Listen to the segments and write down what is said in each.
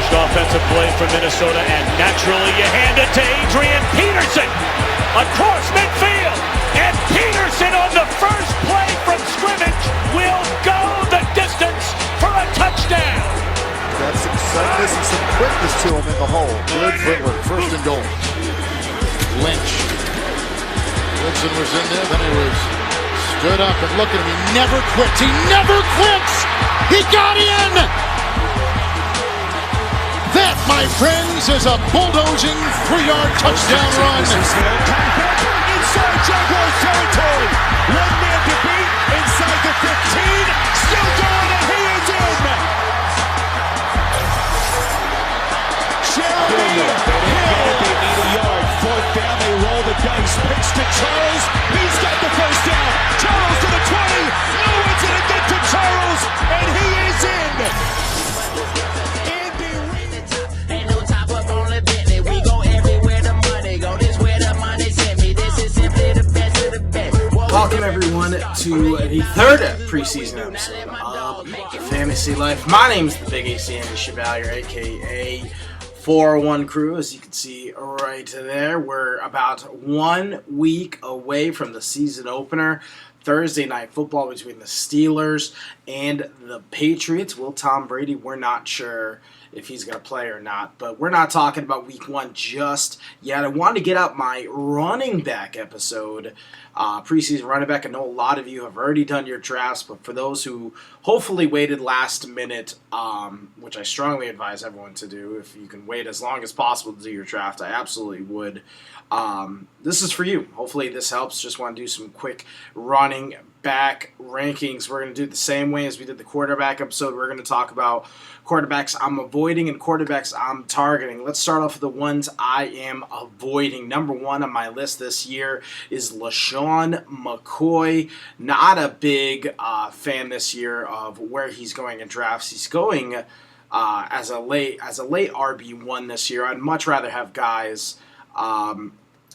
Established offensive play for Minnesota, and naturally you hand it to Adrian Peterson across midfield. And Peterson on the first play from scrimmage will go the distance for a touchdown. Got some suddenness and some quickness to him in the hole. Good footwork. First and goal. Lynch. Woodson was in there, then he was stood up and look at him. He never quits. He never quits. He got in. That, my friends, is a bulldozing 3-yard touchdown run. Inside Jaguars territory. One man to beat inside the 15. Still going, and he is in. Jeremy Hill. They need a yard. Fourth down. They roll the dice. Pitch to Charles. He's got the first down. Charles to the 20. No one's going to get to Charles, and he is in. Welcome everyone to the third preseason episode of Fantasy Life. My name is the Big AC Andy Chevalier, aka 401 Crew. As you can see right there, we're about 1 week away from the season opener. Thursday night football between the Steelers and the Patriots. Will Tom Brady? We're not sure if he's going to play or not, but we're not talking about week one just yet. I wanted to get out my running back episode, preseason running back. I know a lot of you have already done your drafts, but for those who hopefully waited last minute, which I strongly advise everyone to do, if you can wait as long as possible to do your draft, I absolutely would. This is for you. Hopefully this helps. Just want to do some quick running back rankings. We're going to do it the same way as we did the quarterback episode. We're going to talk about quarterbacks I'm avoiding and quarterbacks I'm targeting. Let's start off with the ones I am avoiding. Number one on my list this year is LeSean McCoy. Not a big fan this year of where he's going in drafts. He's going as a late RB1 this year. I'd much rather have guys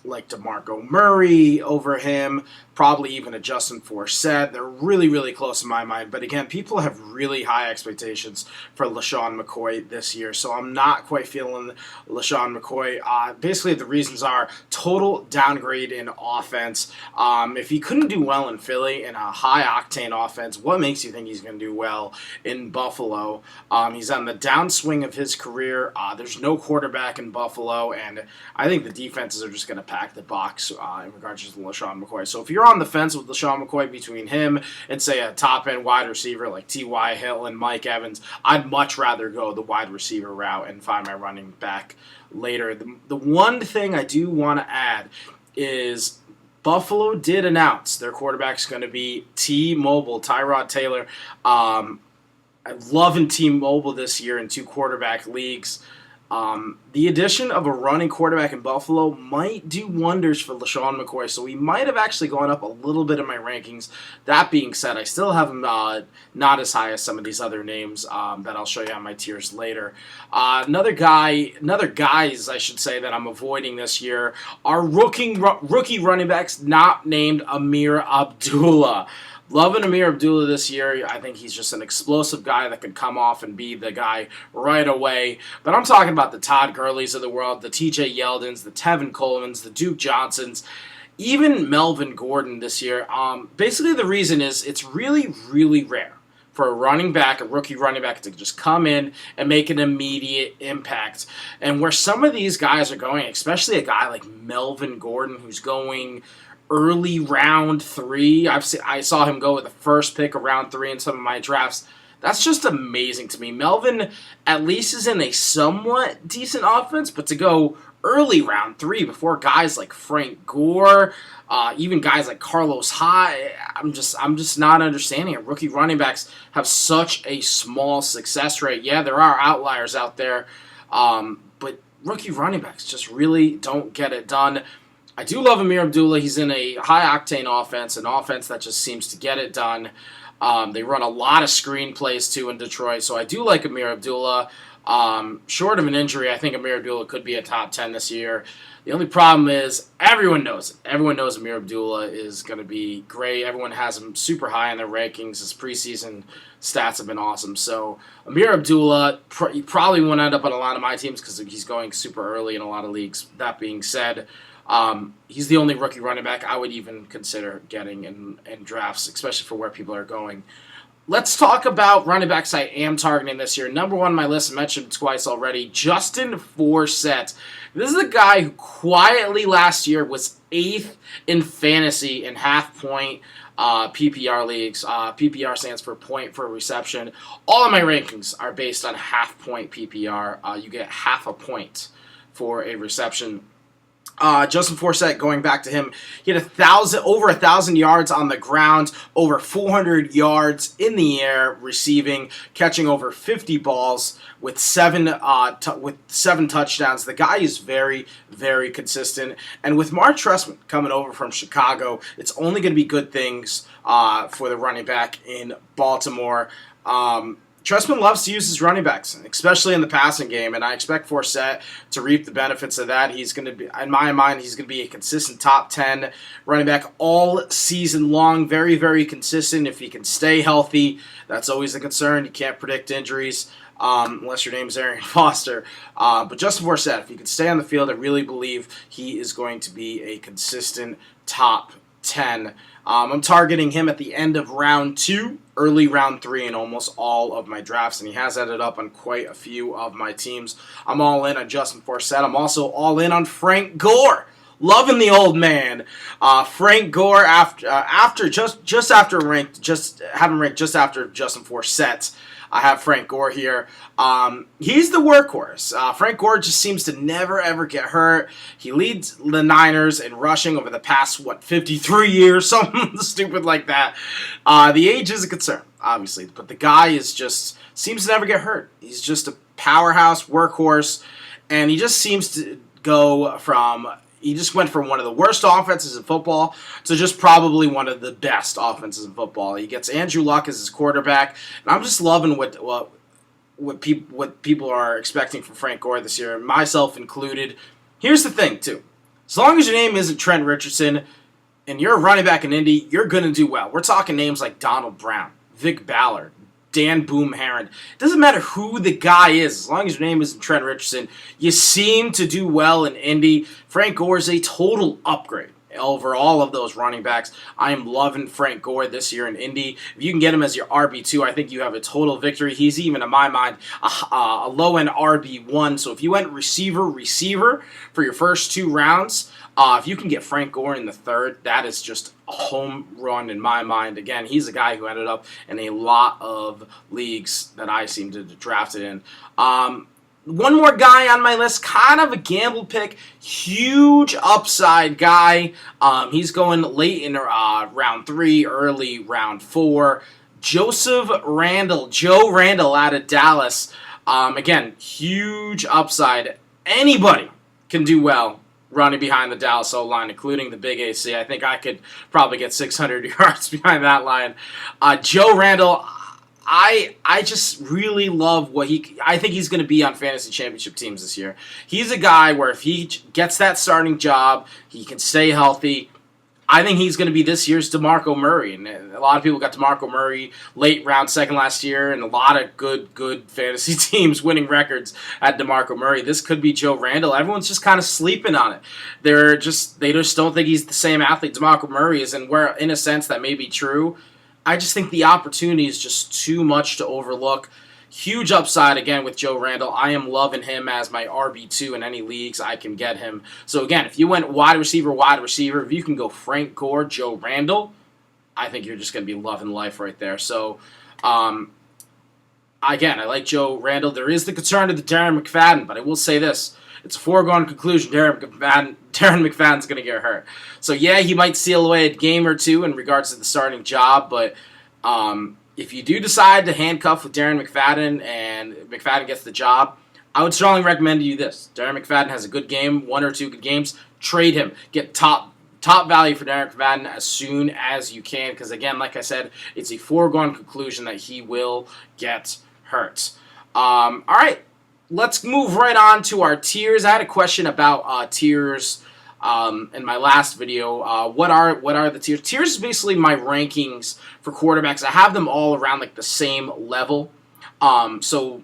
like DeMarco Murray over him, probably even a Justin Forsett. They're really, really close in my mind. But again, people have really high expectations for LeSean McCoy this year, so I'm not quite feeling LeSean McCoy. Basically, the reasons are total downgrade in offense. If he couldn't do well in Philly in a high-octane offense, what makes you think he's going to do well in Buffalo? He's on the downswing of his career. There's no quarterback in Buffalo, and I think the defenses are just going to pack the box in regards to LeSean McCoy. So if you're on the fence with LeSean McCoy between him and, say, a top-end wide receiver like T.Y. Hill and Mike Evans, I'd much rather go the wide receiver route and find my running back later. The one thing I do want to add is Buffalo did announce their quarterback's going to be T-Mobile, Tyrod Taylor. I'm loving T-Mobile this year in 2 quarterback leagues. The addition of a running quarterback in Buffalo might do wonders for LeSean McCoy, so he might have actually gone up a little bit in my rankings. That being said, I still have him not as high as some of these other names that I'll show you on my tiers later. Another guys, I should say, that I'm avoiding this year are rookie running backs not named Amir Abdullah. Loving Amir Abdullah this year. I think he's just an explosive guy that could come off and be the guy right away. But I'm talking about the Todd Gurleys of the world, the TJ Yeldons, the Tevin Colemans, the Duke Johnsons, even Melvin Gordon this year. Basically, the reason is it's really, really rare for a rookie running back, to just come in and make an immediate impact. And where some of these guys are going, especially a guy like Melvin Gordon, who's going early round 3. I saw him go with the first pick of round 3 in some of my drafts. That's just amazing to me. Melvin at least is in a somewhat decent offense, but to go early round 3 before guys like Frank Gore, even guys like Carlos Hyde, I'm just not understanding it. Rookie running backs have such a small success rate. Yeah, there are outliers out there, but rookie running backs just really don't get it done. I do love Amir Abdullah. He's in a high-octane offense, an offense that just seems to get it done. They run a lot of screen plays, too, in Detroit, so I do like Amir Abdullah. Short of an injury, I think Amir Abdullah could be a top 10 this year. The only problem is everyone knows it. Everyone knows Amir Abdullah is going to be great. Everyone has him super high in their rankings. His preseason stats have been awesome. So Amir Abdullah probably won't end up on a lot of my teams because he's going super early in a lot of leagues. That being said, he's the only rookie running back I would even consider getting in drafts, especially for where people are going. Let's talk about running backs I am targeting this year. Number one on my list, I mentioned twice already, Justin Forsett. This is a guy who quietly last year was 8th in fantasy in half-point PPR leagues. PPR stands for point per reception. All of my rankings are based on half-point PPR. You get half a point for a reception. Justin Forsett, going back to him, he had over 1,000 yards on the ground, over 400 yards in the air receiving, catching over 50 balls with seven touchdowns. The guy is very, very consistent. And with Mark Trestman coming over from Chicago, it's only going to be good things for the running back in Baltimore. Trestman loves to use his running backs, especially in the passing game, and I expect Forsett to reap the benefits of that. He's going to be, in my mind, he's going to be a consistent top 10 running back all season long. Very, very consistent. If he can stay healthy, that's always a concern. You can't predict injuries unless your name is Arian Foster. But Justin Forsett, if he can stay on the field, I really believe he is going to be a consistent top 10. I'm targeting him at the end of round 2, early round 3 in almost all of my drafts, and he has ended up on quite a few of my teams. I'm all in on Justin Forsett. I'm also all in on Frank Gore. Loving the old man. Frank Gore having ranked just after Justin Forsett. I have Frank Gore here. He's the workhorse. Frank Gore just seems to never, ever get hurt. He leads the Niners in rushing over the past, 53 years, something stupid like that. The age is a concern, obviously, but the guy seems to never get hurt. He's just a powerhouse workhorse, and he just seems to he just went from one of the worst offenses in football to just probably one of the best offenses in football. He gets Andrew Luck as his quarterback, and I'm just loving what people are expecting from Frank Gore this year, myself included. Here's the thing, too. As long as your name isn't Trent Richardson and you're a running back in Indy, you're going to do well. We're talking names like Donald Brown, Vic Ballard, Dan Boom Herron. It doesn't matter who the guy is. As long as your name isn't Trent Richardson, you seem to do well in Indy. Frank Gore is a total upgrade over all of those running backs. I am loving Frank Gore this year in Indy. If you can get him as your RB2, I think you have a total victory. He's even, in my mind, a low-end RB1. So if you went receiver for your first 2 rounds, if you can get Frank Gore in the 3rd, that is just a home run in my mind. Again, he's a guy who ended up in a lot of leagues that I seem to have drafted in. One more guy on my list, kind of a gamble pick, huge upside guy. He's going late in round 3, early round 4. Joe Randall out of Dallas. Again, huge upside. Anybody can do well running behind the Dallas O-line, including the big AC. I think I could probably get 600 yards behind that line. Joe Randall, I just really love I think he's going to be on fantasy championship teams this year. He's a guy where if he gets that starting job, he can stay healthy. I think he's going to be this year's DeMarco Murray. And a lot of people got DeMarco Murray late round 2nd last year, and a lot of good fantasy teams winning records at DeMarco Murray. This could be Joe Randall. Everyone's just kind of sleeping on it. They just don't think he's the same athlete DeMarco Murray is, and where in a sense that may be true. I just think the opportunity is just too much to overlook. Huge upside again with Joe Randall. I am loving him as my RB2 in any leagues I can get him. So again, if you went wide receiver, if you can go Frank Gore, Joe Randall, I think you're just going to be loving life right there. So again, I like Joe Randall. There is the concern of the Darren McFadden, but I will say this. It's a foregone conclusion Darren McFadden's going to get hurt. So yeah, he might seal away a game or 2 in regards to the starting job, but if you do decide to handcuff with Darren McFadden and McFadden gets the job, I would strongly recommend you this. Darren McFadden has a good game, 1 or 2 good games. Trade him. Get top value for Darren McFadden as soon as you can, because again, like I said, it's a foregone conclusion that he will get hurt. All right. let's move right on to our tiers. I had a question about tiers in my last video. What are the tiers? Tiers is basically my rankings for quarterbacks. I have them all around like the same level. So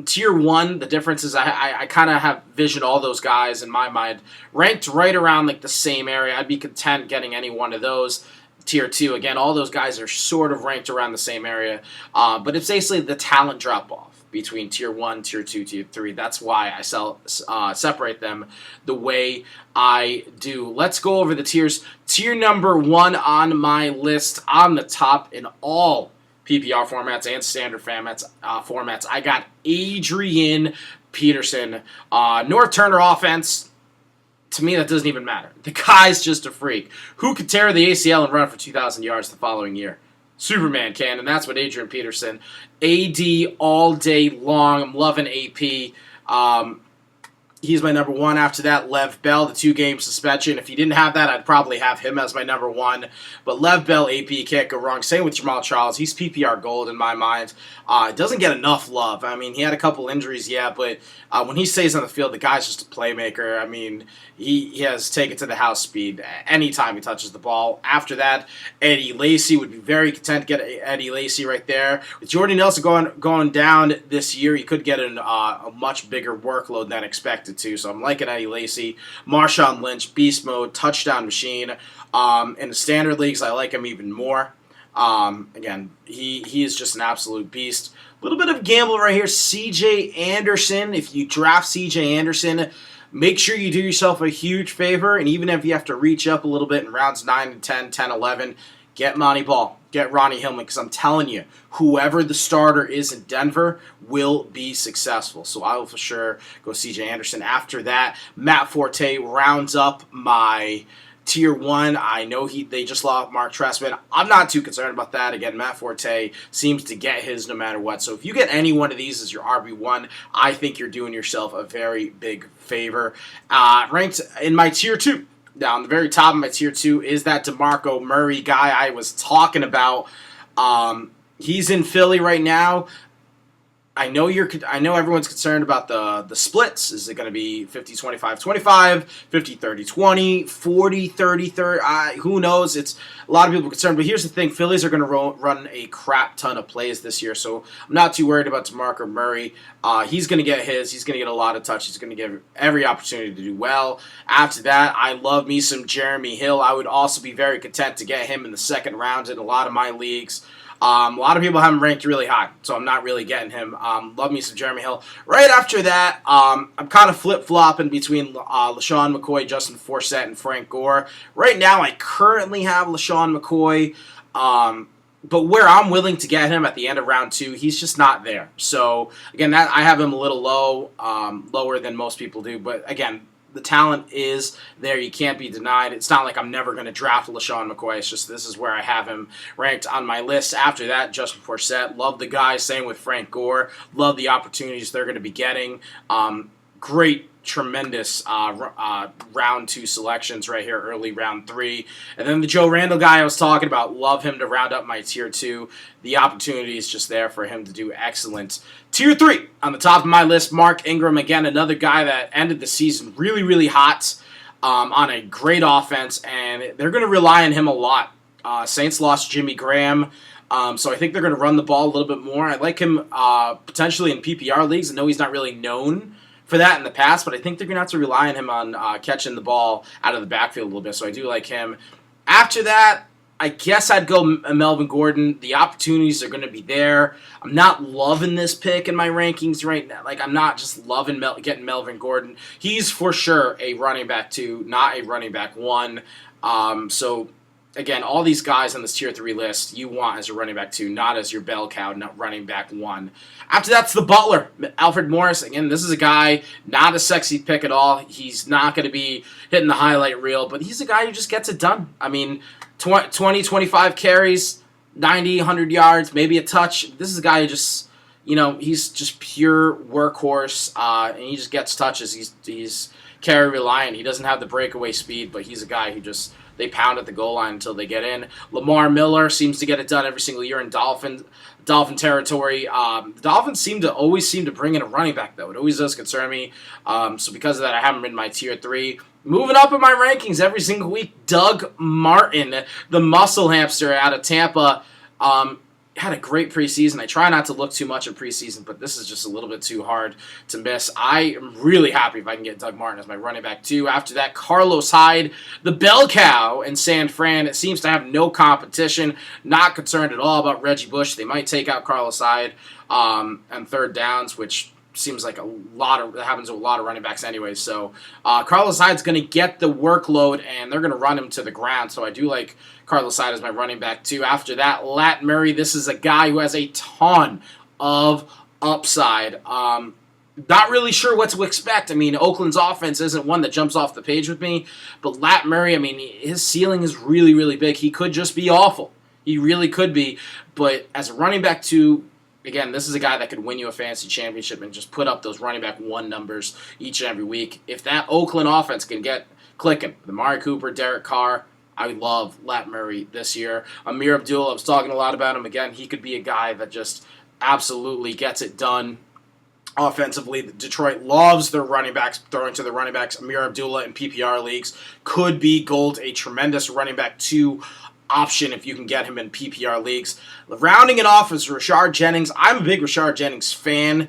Tier 1, the difference is I kind of have visioned all those guys in my mind ranked right around like the same area. I'd be content getting any one of those. Tier 2, again, all those guys are sort of ranked around the same area. But it's basically the talent drop-off between Tier 1, Tier 2, Tier 3. That's why I separate them the way I do. Let's go over the tiers. Tier number 1 on my list, on the top in all PPR formats and standard formats, I got Adrian Peterson. North Turner offense, to me, that doesn't even matter. The guy's just a freak. Who could tear the ACL and run for 2,000 yards the following year? Superman can, and that's what Adrian Peterson. AD all day long. I'm loving AP. He's my number 1. After that, Lev Bell, the 2-game suspension. If he didn't have that, I'd probably have him as my number 1. But Lev Bell, AP, can't go wrong. Same with Jamal Charles. He's PPR gold in my mind. Doesn't get enough love. I mean, he had a couple injuries, yeah, but when he stays on the field, the guy's just a playmaker. I mean, he has taken to the house speed anytime he touches the ball. After that, Eddie Lacy would be very content to get Eddie Lacy right there. With Jordy Nelson going down this year, he could get a much bigger workload than expected to. So I'm liking Eddie Lacy. Marshawn Lynch, beast mode, touchdown machine. In the standard leagues, I like him even more. Again, he is just an absolute beast. A little bit of gamble right here. C.J. Anderson. If you draft C.J. Anderson, make sure you do yourself a huge favor. And even if you have to reach up a little bit in rounds 9 and 10, 10, 11, get Monty Ball. Get Ronnie Hillman. Because I'm telling you, whoever the starter is in Denver will be successful. So I will for sure go C.J. Anderson. After that, Matt Forte rounds up my Tier 1, I know they just lost Mark Trestman. I'm not too concerned about that. Again, Matt Forte seems to get his no matter what. So if you get any one of these as your RB1, I think you're doing yourself a very big favor. Ranked in my Tier 2, down the very top of my Tier 2 is that DeMarco Murray guy I was talking about. He's in Philly right now. I know everyone's concerned about the splits. Is it going to be 50-25-25, 50-30-20, 40-30-30? Who knows? It's a lot of people are concerned. But here's the thing. Phillies are going to run a crap ton of plays this year. So I'm not too worried about DeMarco Murray. He's going to get his. He's going to get a lot of touch. He's going to get every opportunity to do well. After that, I love me some Jeremy Hill. I would also be very content to get him in the second round in a lot of my leagues. A lot of people have him ranked really high, so I'm not really getting him. Love me some Jeremy Hill. Right after that, I'm kind of flip-flopping between LeSean McCoy, Justin Forsett, and Frank Gore. Right now, I currently have LeSean McCoy, but where I'm willing to get him at the end of round 2, he's just not there. So, again, I have him a little low, lower than most people do. But, again, the talent is there. You can't be denied. It's not like I'm never going to draft LeSean McCoy. It's just this is where I have him ranked on my list. After that, Justin Forsett. Love the guy. Same with Frank Gore. Love the opportunities they're going to be getting. Great, tremendous round 2 selections right here, early round 3. And then the Joe Randall guy I was talking about, love him to round up my Tier 2. The opportunity is just there for him to do excellent. Tier 3, on the top of my list, Mark Ingram. Again, another guy that ended the season really, really hot on a great offense, and they're going to rely on him a lot. Saints lost Jimmy Graham. So I think they're going to run the ball a little bit more. I like him potentially in PPR leagues. I know he's not really known for that in the past, but I think they're going to have to rely on him on catching the ball out of the backfield a little bit, so I do like him. After that, I guess I'd go Melvin Gordon. The opportunities are going to be there. I'm not loving this pick in my rankings right now. Like, I'm not just loving getting Melvin Gordon. He's for sure a running back 2, not a running back 1. So, again, all these guys on this Tier 3 list you want as a running back 2, not as your bell cow, not running back 1. After that's the Butler, Alfred Morris. Again, this is a guy, not a sexy pick at all. He's not going to be hitting the highlight reel, but he's a guy who just gets it done. I mean, 20, 25 carries, 90, 100 yards, maybe a touch. This is a guy who just, he's just pure workhorse, and he just gets touches. He's carry reliant. He doesn't have the breakaway speed, but he's a guy who just, they pound at the goal line until they get in. Lamar Miller seems to get it done every single year in Dolphin territory. The Dolphins always seem to bring in a running back, though. It always does concern me. So because of that, I have him in my tier 3. Moving up in my rankings every single week, Doug Martin, the muscle hamster out of Tampa. Had a great preseason. I try not to look too much at preseason, but this is just a little bit too hard to miss. I am really happy if I can get Doug Martin as my running back, too. After that, Carlos Hyde, the bell cow in San Fran. It seems to have no competition. Not concerned at all about Reggie Bush. They might take out Carlos Hyde on third downs, which seems like that happens to a lot of running backs anyway. So Carlos Hyde's going to get the workload, and they're going to run him to the ground. So I do like Carlos Hyde as my running back, too. After that, Lat Murray. This is a guy who has a ton of upside. Not really sure what to expect. I mean, Oakland's offense isn't one that jumps off the page with me. But Lat Murray, I mean, his ceiling is really, really big. He could just be awful. He really could be. But as a running back, too, again, this is a guy that could win you a fantasy championship and just put up those running back 1 numbers each and every week. If that Oakland offense can get clicking, the Amari Cooper, Derek Carr, I love Lat Murray this year. Amir Abdullah, I was talking a lot about him. Again, he could be a guy that just absolutely gets it done offensively. Detroit loves their running backs, throwing to the running backs. Amir Abdullah in PPR leagues could be gold, a tremendous running back 2 option if you can get him in PPR leagues. Rounding it off is Rashard Jennings. I'm a big Rashard Jennings fan.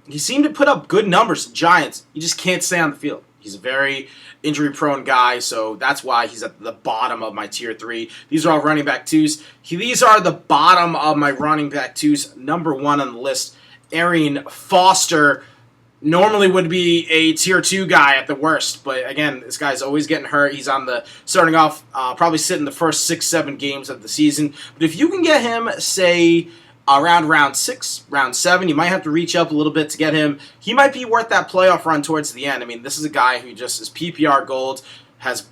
He seemed to put up good numbers in Giants. He just can't stay on the field. He's a very injury-prone guy, so that's why he's at the bottom of my tier 3. These are all running back 2s. These are the bottom of my running back 2s. Number 1 on the list, Arian Foster. Normally would be a tier 2 guy at the worst, but again, this guy's always getting hurt. He's starting off, probably sitting the first 6-7 games of the season. But if you can get him, say, around round 6, round 7, you might have to reach up a little bit to get him. He might be worth that playoff run towards the end. I mean, this is a guy who just is PPR gold, has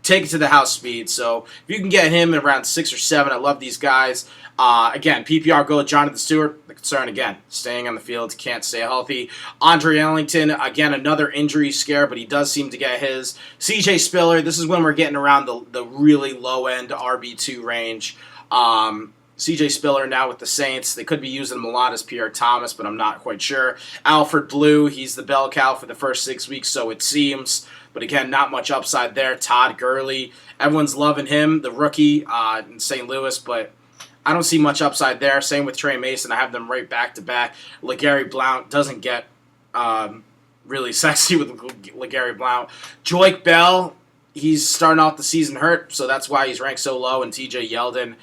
taken to the house speed. So if you can get him in around 6 or 7, I love these guys. Again, PPR gold, Jonathan Stewart. The concern, again, staying on the field, can't stay healthy. Andre Ellington, again, another injury scare, but he does seem to get his. CJ Spiller, this is when we're getting around the really low-end RB2 range. CJ Spiller now with the Saints. They could be using him a lot as Pierre Thomas, but I'm not quite sure. Alfred Blue, he's the bell cow for the first 6 weeks, so it seems. But again, not much upside there. Todd Gurley, everyone's loving him, the rookie in St. Louis, but I don't see much upside there. Same with Trey Mason. I have them right back-to-back. LeGarry Blount doesn't get really sexy with LeGarry Blount. Joique Bell, he's starting off the season hurt, so that's why he's ranked so low. And TJ Yeldon,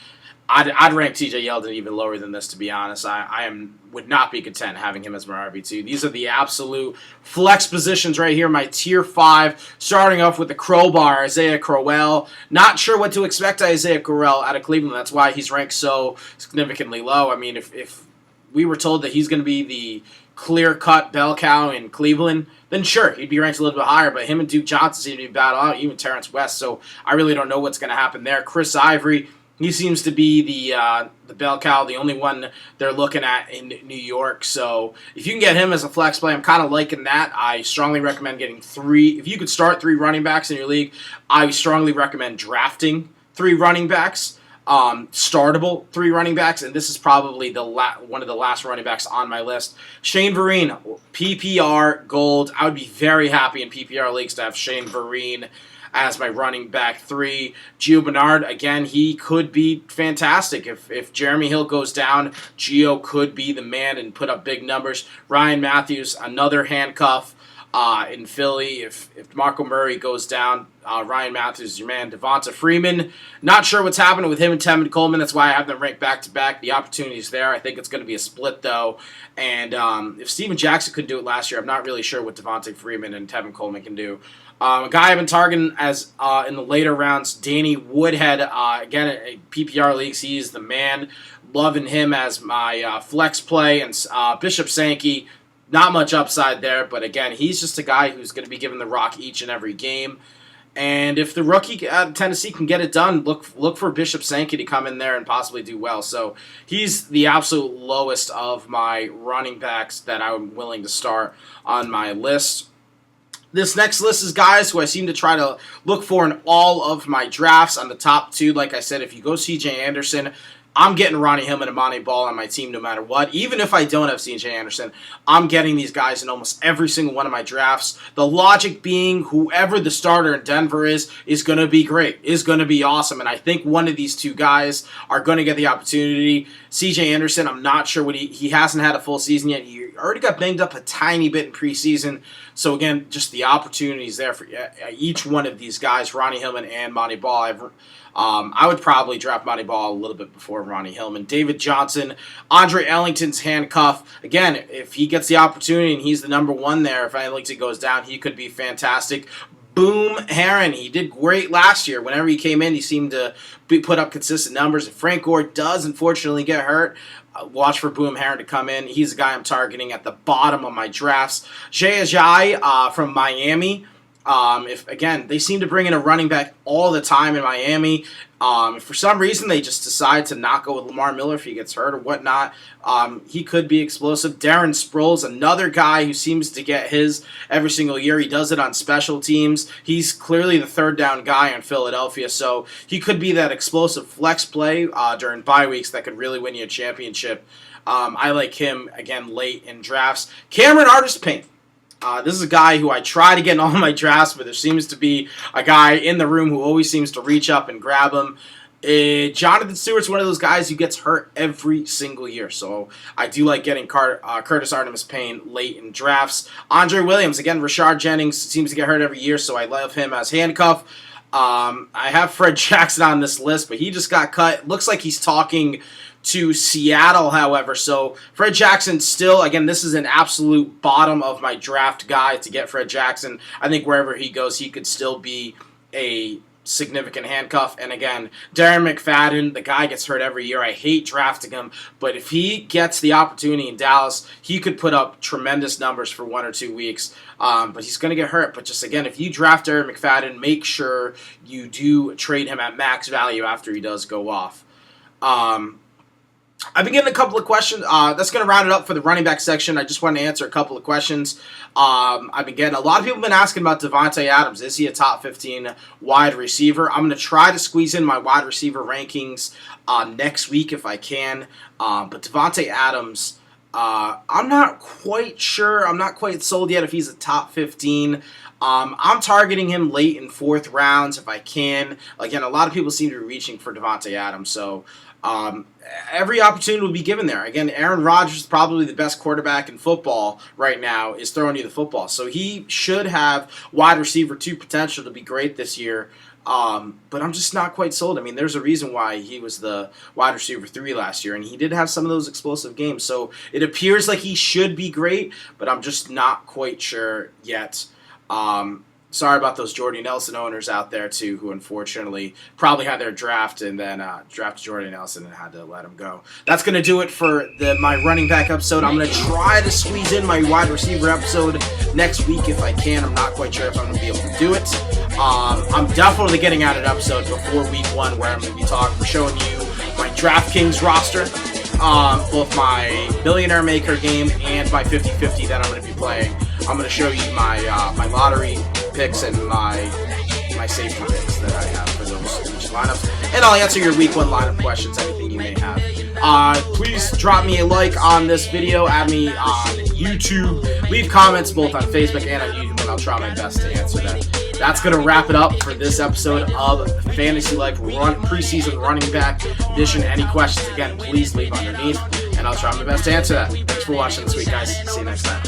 I'd rank TJ Yeldon even lower than this, to be honest. I would not be content having him as my RB2. These are the absolute flex positions right here, my tier 5. Starting off with the crowbar, Isaiah Crowell. Not sure what to expect Isaiah Crowell out of Cleveland. That's why he's ranked so significantly low. I mean, if we were told that he's going to be the clear-cut bell cow in Cleveland, then sure, he'd be ranked a little bit higher, but him and Duke Johnson seem to be battle out, even Terrence West, so I really don't know what's going to happen there. Chris Ivory, he seems to be the bell cow, the only one they're looking at in New York. So if you can get him as a flex play, I'm kind of liking that. I strongly recommend getting 3. If you could start 3 running backs in your league, I strongly recommend drafting 3 running backs, startable 3 running backs, and this is probably one of the last running backs on my list. Shane Vereen, PPR gold. I would be very happy in PPR leagues to have Shane Vereen as my running back 3. Gio Bernard, again, he could be fantastic. If Jeremy Hill goes down, Gio could be the man and put up big numbers. Ryan Matthews, another handcuff in Philly. If DeMarco Murray goes down, Ryan Matthews is your man. Devonta Freeman, not sure what's happening with him and Tevin Coleman. That's why I have them ranked back-to-back. The opportunity's there. I think it's going to be a split, though. And if Steven Jackson couldn't do it last year, I'm not really sure what Devonta Freeman and Tevin Coleman can do. A guy I've been targeting as in the later rounds, Danny Woodhead. Again, a PPR leagues, he's the man. Loving him as my flex play. And Bishop Sankey, not much upside there. But again, he's just a guy who's going to be given the rock each and every game. And if the rookie out of Tennessee can get it done, look for Bishop Sankey to come in there and possibly do well. So he's the absolute lowest of my running backs that I'm willing to start on my list. This next list is guys who I seem to try to look for in all of my drafts. On the top 2, like I said, if you go C.J. Anderson, I'm getting Ronnie Hillman and Monty Ball on my team no matter what. Even if I don't have C.J. Anderson, I'm getting these guys in almost every single one of my drafts. The logic being whoever the starter in Denver is going to be great, is going to be awesome. And I think one of these 2 guys are going to get the opportunity. C.J. Anderson, I'm not sure what he hasn't had a full season yet. He already got banged up a tiny bit in preseason. So again, just the opportunities there for each one of these guys, Ronnie Hillman and Monty Ball. I would probably draft Monty Ball a little bit before Ronnie Hillman. David Johnson, Andre Ellington's handcuff. Again, if he gets the opportunity and he's the number 1 there, if Ellington goes down, he could be fantastic. Boom Herron, he did great last year. Whenever he came in, he seemed to put up consistent numbers. If Frank Gore does unfortunately get hurt, watch for Boom Herron to come in. He's the guy I'm targeting at the bottom of my drafts. Jay Ajayi from Miami. They seem to bring in a running back all the time in Miami. If for some reason they just decide to not go with Lamar Miller if he gets hurt or whatnot, he could be explosive. Darren Sproles, another guy who seems to get his every single year. He does it on special teams. He's clearly the third down guy in Philadelphia, so he could be that explosive flex play during bye weeks that could really win you a championship. I like him, again, late in drafts. Cameron Artis-Payne. This is a guy who I try to get in all my drafts, but there seems to be a guy in the room who always seems to reach up and grab him. Jonathan Stewart's one of those guys who gets hurt every single year, so I do like getting Curtis Artemis-Payne late in drafts. Andre Williams, again, Rashard Jennings seems to get hurt every year, so I love him as handcuff. I have Fred Jackson on this list, but he just got cut. Looks like he's talking to Seattle, however. So Fred Jackson still, again, this is an absolute bottom of my draft guy to get Fred Jackson. I think wherever he goes, he could still be a significant handcuff. And again, Darren McFadden, the guy gets hurt every year. I hate drafting him, but if he gets the opportunity in Dallas, he could put up tremendous numbers for 1 or 2 weeks. But he's going to get hurt. But just again, if you draft Darren McFadden, make sure you do trade him at max value after he does go off. I've been getting a couple of questions. That's going to round it up for the running back section. I just wanted to answer a couple of questions. I've been getting a lot of people have been asking about Davante Adams. Is he a top 15 wide receiver? I'm going to try to squeeze in my wide receiver rankings next week if I can. But Davante Adams, I'm not quite sure. I'm not quite sold yet if he's a top 15. I'm targeting him late in 4th rounds if I can. Again, a lot of people seem to be reaching for Davante Adams, so every opportunity will be given there. Again, Aaron Rodgers is probably the best quarterback in football right now, is throwing you the football. So he should have wide receiver 2 potential to be great this year. But I'm just not quite sold. I mean, there's a reason why he was the wide receiver 3 last year, and he did have some of those explosive games. So it appears like he should be great, but I'm just not quite sure yet. Sorry about those Jordy Nelson owners out there, too, who unfortunately probably had their draft and then drafted Jordy Nelson and had to let him go. That's going to do it for my running back episode. I'm going to try to squeeze in my wide receiver episode next week if I can. I'm not quite sure if I'm going to be able to do it. I'm definitely getting out an episode before week 1 where I'm going to be showing you my DraftKings roster, both my Millionaire Maker game and my 50-50 that I'm going to be playing. I'm going to show you my lottery picks and my safety picks that I have for those each lineups. And I'll answer your week 1 lineup questions, anything you may have. Please drop me a like on this video, add me on YouTube, leave comments both on Facebook and on YouTube, and I'll try my best to answer them. That's going to wrap it up for this episode of Fantasy Life Preseason Running Back Edition. Any questions, again, please leave underneath, and I'll try my best to answer that. Thanks for watching this week, guys. See you next time.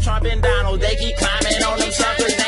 Trumping Donald, they keep climbing on them suckers.